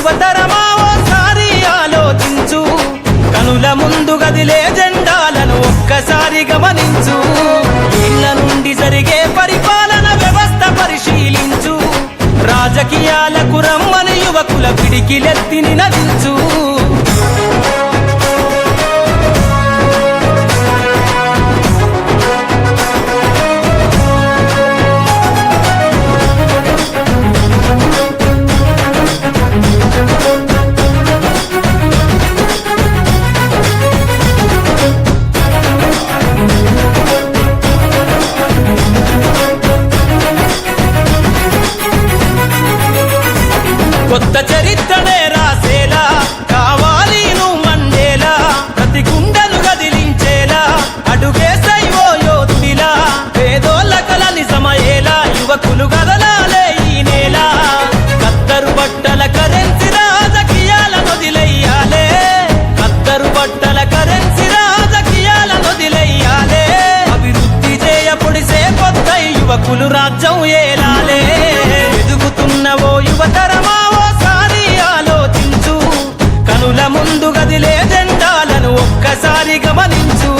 యువతరమా ఓసారి ఆలోచించు, కనుల ముందు గదిలే జెండాలను ఒక్కసారి గమనించు. ఇళ్ల నుండి జరిగే పరిపాలన వ్యవస్థ పరిశీలించు, రాజకీయాలకు రమ్మని యువకుల పిడికిలెత్తి నినదించు. కొత్త చరిత్రనే రాసేలా కావాలి నువ్వు మండేలా, ప్రతి గుండెలు గదిలించేలా అడుగేసై ఓ యోధుడిలా. పేదోళ్ళ కల నిజమయ్యేలా యువకులు గదలాలే ఈ నేల. కత్తరు బట్టల కరెన్సీ రాజకీయాలను వదిలెయ్యాలే, కత్తరు బట్టల కరెన్సీ రాజకీయాలను వదిలెయ్యాలే. అభివృద్ధి చేయ పొడిసే కొత్త యువకులు రాజ్యం ఏలాలే. ఎదుగుతున్న ఓ యువతరమా కనుల ముందు గదిలే జెండాలను ఒక్కసారి గమనించు.